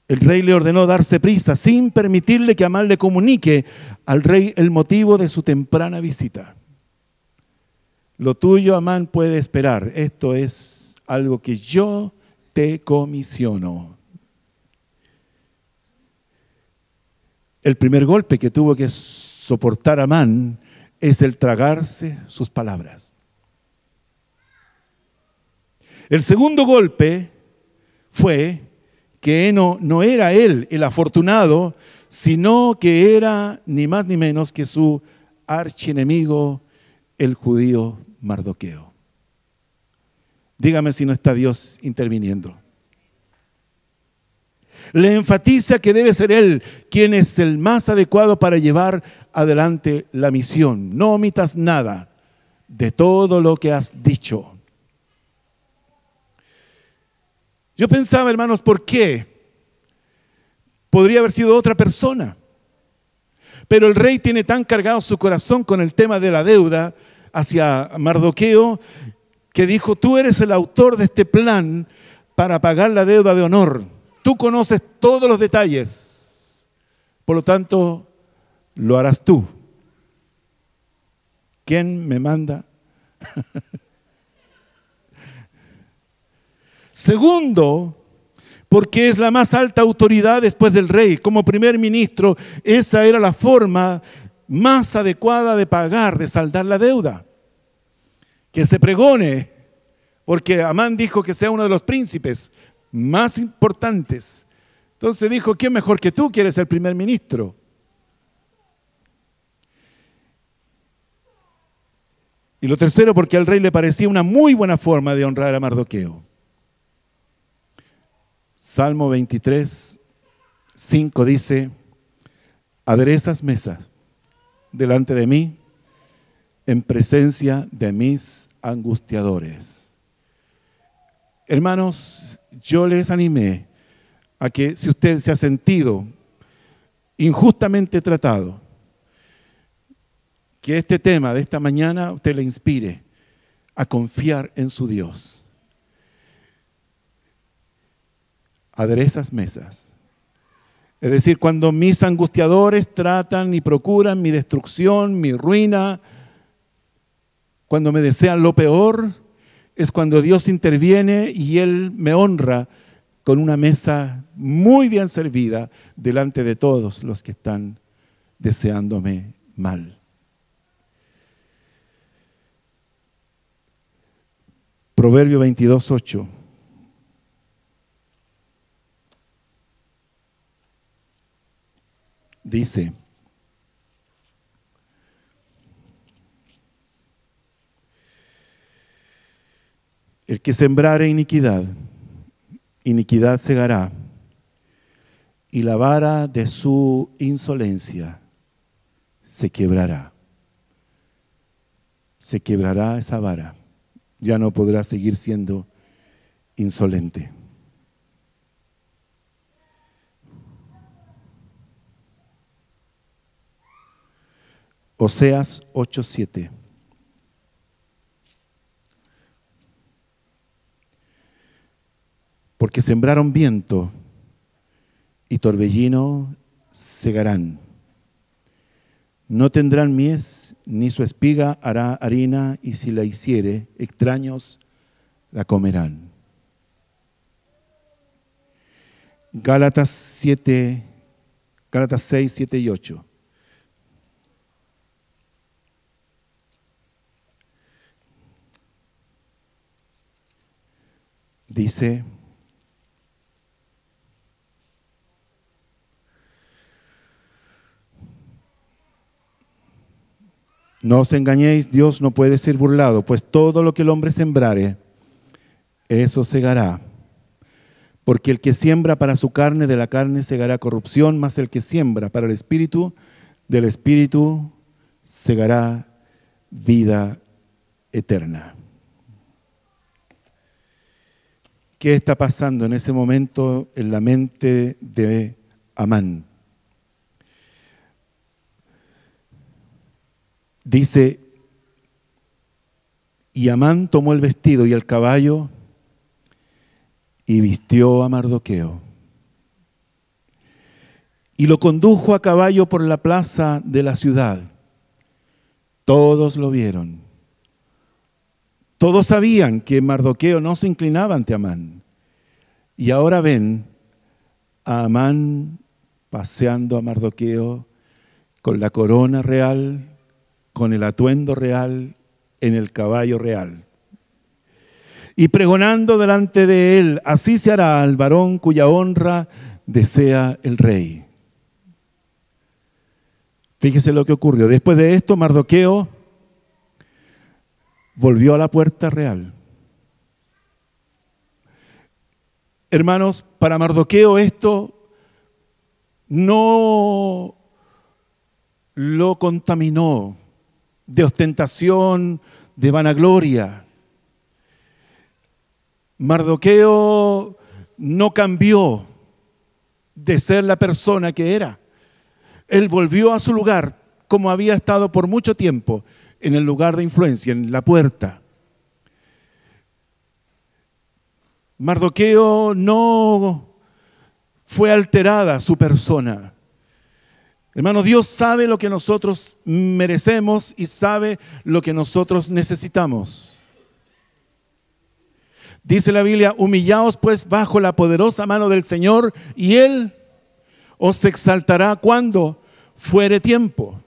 El rey le ordenó darse prisa sin permitirle que Amán le comunique al rey el motivo de su temprana visita. Lo tuyo, Amán, puede esperar. Esto es algo que yo te comisiono. El primer golpe que tuvo que soportar Amán es el tragarse sus palabras. El segundo golpe fue que no era él el afortunado, sino que era ni más ni menos que su archienemigo, el judío Mardoqueo. Dígame si no está Dios interviniendo. Le enfatiza que debe ser él quien es el más adecuado para llevar adelante la misión. No omitas nada de todo lo que has dicho. Yo pensaba, hermanos, ¿por qué? Podría haber sido otra persona. Pero el rey tiene tan cargado su corazón con el tema de la deuda hacia Mardoqueo que dijo: tú eres el autor de este plan para pagar la deuda de honor. Tú conoces todos los detalles. Por lo tanto, lo harás tú. ¿Quién me manda? Segundo, porque es la más alta autoridad después del rey. Como primer ministro, esa era la forma más adecuada de pagar, de saldar la deuda. Que se pregone, porque Amán dijo que sea uno de los príncipes más importantes. Entonces dijo: ¿quién mejor que tú que eres el primer ministro? Y lo tercero, porque al rey le parecía una muy buena forma de honrar a Mardoqueo. Salmo 23, 5 dice: aderezas mesas delante de mí en presencia de mis angustiadores. Hermanos, yo les animé a que si usted se ha sentido injustamente tratado, que este tema de esta mañana usted le inspire a confiar en su Dios. Aderezas mesas. Es decir, cuando mis angustiadores tratan y procuran mi destrucción, mi ruina, cuando me desean lo peor, es cuando Dios interviene y Él me honra con una mesa muy bien servida delante de todos los que están deseándome mal. Proverbio 22, 8. Dice: el que sembrare iniquidad, iniquidad segará, y la vara de su insolencia se quebrará. Se quebrará esa vara. Ya no podrá seguir siendo insolente. Oseas 8:7. Porque sembraron viento y torbellino segarán. No tendrán mies, ni su espiga hará harina, y si la hiciere, extraños la comerán. Gálatas 6, 7 y 8. Dice: no os engañéis, Dios no puede ser burlado, pues todo lo que el hombre sembrare, eso segará. Porque el que siembra para su carne, de la carne segará corrupción, mas el que siembra para el Espíritu, del Espíritu segará vida eterna. ¿Qué está pasando en ese momento en la mente de Amán? Dice: y Amán tomó el vestido y el caballo y vistió a Mardoqueo. Y lo condujo a caballo por la plaza de la ciudad. Todos lo vieron. Todos sabían que Mardoqueo no se inclinaba ante Amán. Y ahora ven a Amán paseando a Mardoqueo con la corona real, con el atuendo real, en el caballo real. Y pregonando delante de él: así se hará al varón cuya honra desea el rey. Fíjese lo que ocurrió. Después de esto, Mardoqueo volvió a la puerta real. Hermanos, para Mardoqueo esto no lo contaminó de ostentación, de vanagloria. Mardoqueo no cambió de ser la persona que era. Él volvió a su lugar, como había estado por mucho tiempo, en el lugar de influencia, en la puerta. Mardoqueo no fue alterada su persona. Hermanos, Dios sabe lo que nosotros merecemos y sabe lo que nosotros necesitamos. Dice la Biblia: humillaos pues bajo la poderosa mano del Señor, y Él os exaltará cuando fuere tiempo.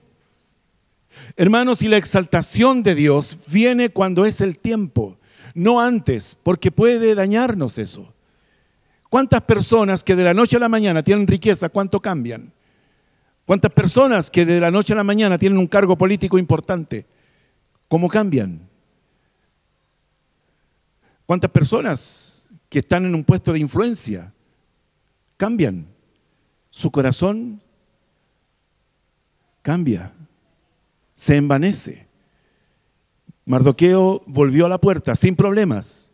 Hermanos, y la exaltación de Dios viene cuando es el tiempo, no antes, porque puede dañarnos eso. ¿Cuántas personas que de la noche a la mañana tienen riqueza, cuánto cambian? ¿Cuántas personas que de la noche a la mañana tienen un cargo político importante, cómo cambian? ¿Cuántas personas que están en un puesto de influencia, cambian. Su corazón cambia, se envanece. Mardoqueo volvió a la puerta sin problemas.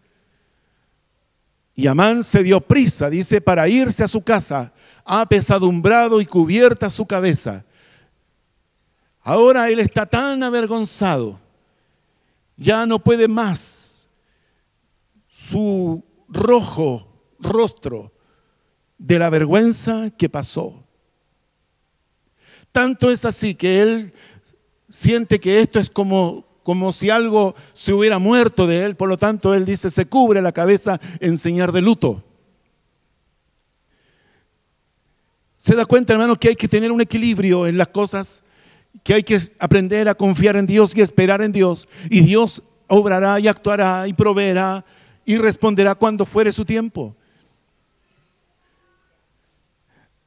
Y Amán se dio prisa, dice, para irse a su casa, apesadumbrado y cubierta su cabeza. Ahora él está tan avergonzado, ya no puede más. Su rojo rostro de la vergüenza que pasó. Tanto es así que él siente que esto es como si algo se hubiera muerto de él, por lo tanto él dice, se cubre la cabeza en señal de luto. Se da cuenta, hermanos, que hay que tener un equilibrio en las cosas, que hay que aprender a confiar en Dios y esperar en Dios, y Dios obrará y actuará y proveerá y responderá cuando fuere su tiempo.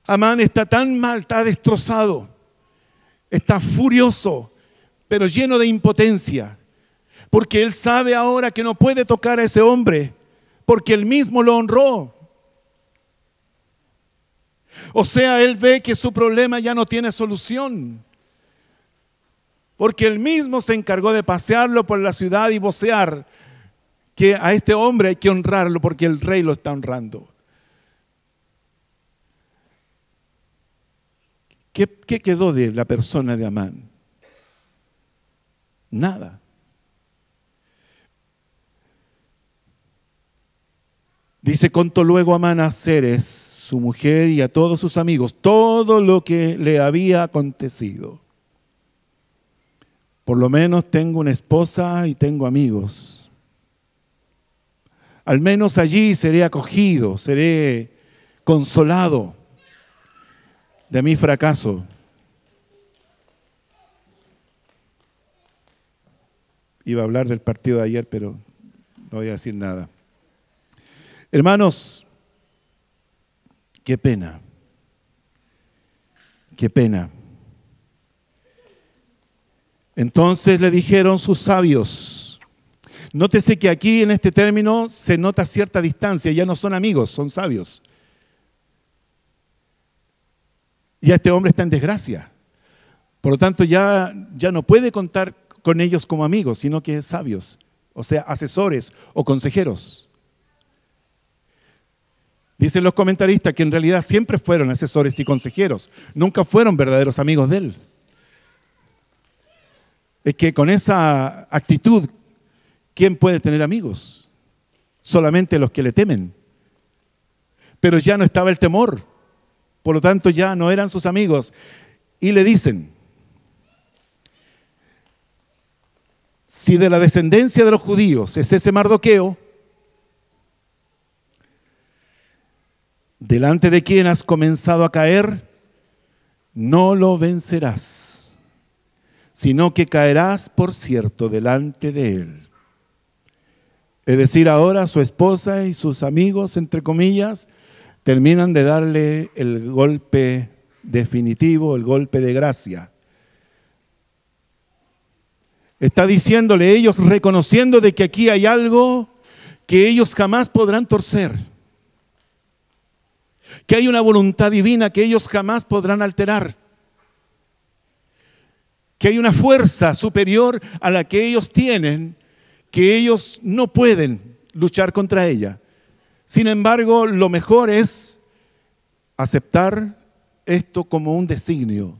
Amán está tan mal, está destrozado, está furioso, pero lleno de impotencia, porque él sabe ahora que no puede tocar a ese hombre, porque él mismo lo honró. O sea, él ve que su problema ya no tiene solución, porque él mismo se encargó de pasearlo por la ciudad y vocear que a este hombre hay que honrarlo porque el rey lo está honrando. ¿Qué quedó de la persona de Amán? Nada. Dice, contó luego Amán a Zeres, su mujer, y a todos sus amigos, todo lo que le había acontecido. Por lo menos tengo una esposa y tengo amigos. Al menos allí seré acogido, seré consolado de mi fracaso. Iba a hablar del partido de ayer, pero no voy a decir nada. Hermanos, qué pena, qué pena. Entonces le dijeron sus sabios. Nótese que aquí en este término se nota cierta distancia, ya no son amigos, son sabios. Ya este hombre está en desgracia. Por lo tanto, ya no puede contar con ellos como amigos, sino que sabios, o sea, asesores o consejeros. Dicen los comentaristas que en realidad siempre fueron asesores y consejeros, nunca fueron verdaderos amigos de él. Es que con esa actitud, ¿quién puede tener amigos? Solamente los que le temen. Pero ya no estaba el temor, por lo tanto ya no eran sus amigos. Y le dicen, si de la descendencia de los judíos es ese Mardoqueo, delante de quien has comenzado a caer, no lo vencerás, sino que caerás, por cierto, delante de él. Es decir, ahora su esposa y sus amigos, entre comillas, terminan de darle el golpe definitivo, el golpe de gracia. Está diciéndole ellos, reconociendo de que aquí hay algo que ellos jamás podrán torcer, que hay una voluntad divina que ellos jamás podrán alterar, que hay una fuerza superior a la que ellos tienen, que ellos no pueden luchar contra ella. Sin embargo, lo mejor es aceptar esto como un designio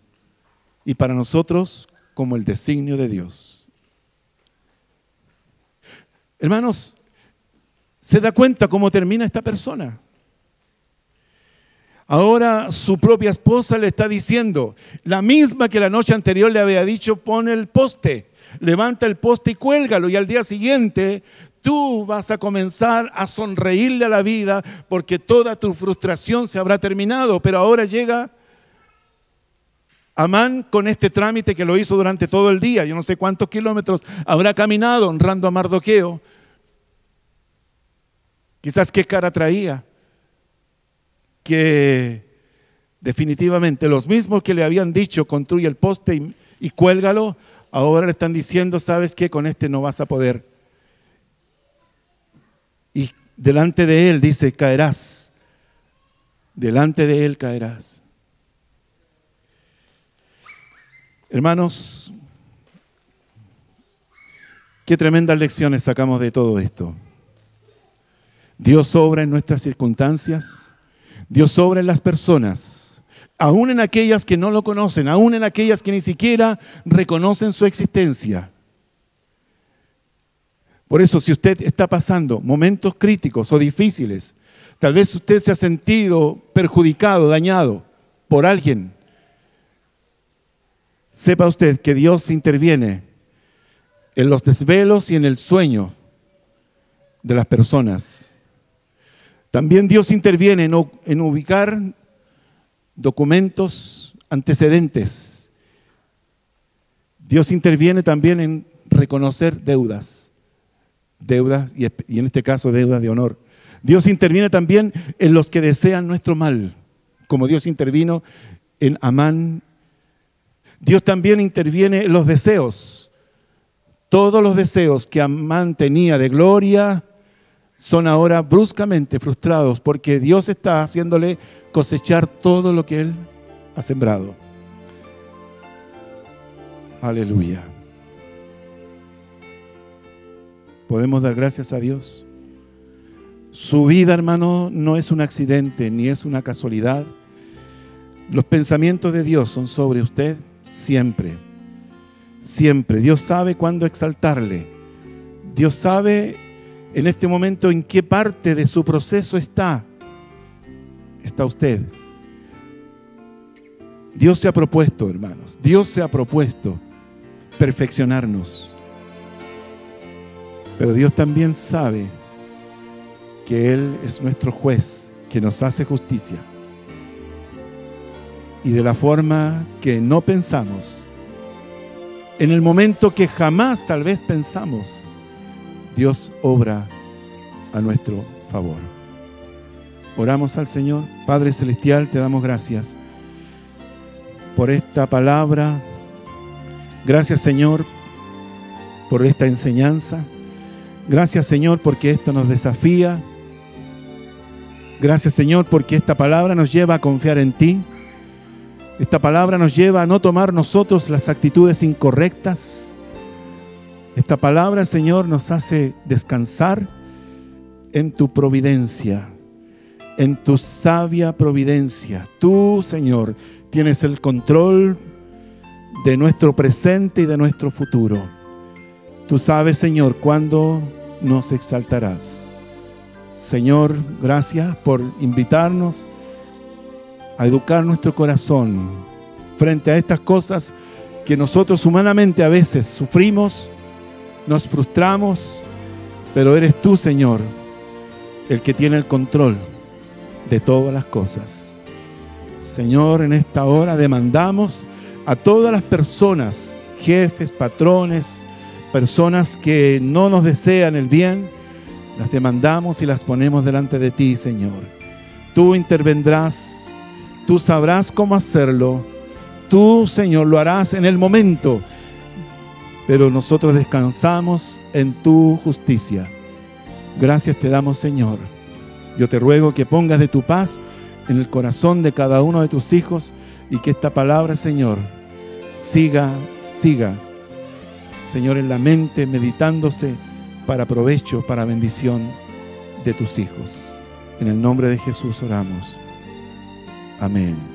y para nosotros como el designio de Dios. Hermanos, ¿se da cuenta cómo termina esta persona? Ahora su propia esposa le está diciendo, la misma que la noche anterior le había dicho, pon el poste, levanta el poste y cuélgalo, y al día siguiente tú vas a comenzar a sonreírle a la vida porque toda tu frustración se habrá terminado. Pero ahora llega Amán con este trámite que lo hizo durante todo el día. Yo no sé cuántos kilómetros habrá caminado honrando a Mardoqueo. Quizás qué cara traía. Que definitivamente los mismos que le habían dicho construye el poste y cuélgalo, ahora le están diciendo, ¿sabes qué? Con este no vas a poder. Y delante de él dice, caerás delante de Él caerás. Hermanos, qué tremendas lecciones sacamos de todo esto. Dios obra en nuestras circunstancias, Dios obra en las personas, aún en aquellas que no lo conocen, aún en aquellas que ni siquiera reconocen su existencia. Por eso, si usted está pasando momentos críticos o difíciles, tal vez usted se ha sentido perjudicado, dañado por alguien, sepa usted que Dios interviene en los desvelos y en el sueño de las personas. También Dios interviene en ubicar documentos, antecedentes. Dios interviene también en reconocer deudas y en este caso deudas de honor. Dios interviene también en los que desean nuestro mal, como Dios intervino en Amán. Dios también interviene en los deseos. Todos los deseos que Amán tenía de gloria son ahora bruscamente frustrados porque Dios está haciéndole cosechar todo lo que él ha sembrado. Aleluya. ¿Podemos dar gracias a Dios? Su vida, hermano, no es un accidente ni es una casualidad. Los pensamientos de Dios son sobre usted siempre. Siempre. Dios sabe cuándo exaltarle. Dios sabe en este momento en qué parte de su proceso está usted. Dios se ha propuesto, hermanos, Dios se ha propuesto perfeccionarnos. Pero Dios también sabe que Él es nuestro juez, que nos hace justicia. Y de la forma que no pensamos, en el momento que jamás tal vez pensamos, Dios obra a nuestro favor. Oramos al Señor. Padre Celestial, te damos gracias por esta palabra. Gracias, Señor, por esta enseñanza. Gracias, Señor, porque esto nos desafía. Gracias, Señor, porque esta palabra nos lleva a confiar en ti. Esta palabra nos lleva a no tomar nosotros las actitudes incorrectas. Esta palabra, Señor, nos hace descansar en tu providencia, en tu sabia providencia. Tú, Señor, tienes el control de nuestro presente y de nuestro futuro. Tú sabes, Señor, cuándo nos exaltarás. Señor, gracias por invitarnos a educar nuestro corazón frente a estas cosas que nosotros humanamente a veces sufrimos, nos frustramos, pero eres tú, Señor, el que tiene el control de todas las cosas. Señor, en esta hora demandamos a todas las personas, jefes, patrones, personas que no nos desean el bien, las demandamos y las ponemos delante de ti, Señor. Tú intervendrás, tú sabrás cómo hacerlo, tú, Señor, lo harás en el momento, pero nosotros descansamos en tu justicia. Gracias te damos, Señor. Yo te ruego que pongas de tu paz en el corazón de cada uno de tus hijos y que esta palabra, Señor, siga, Señor, en la mente, meditándose para provecho, para bendición de tus hijos. En el nombre de Jesús oramos. Amén.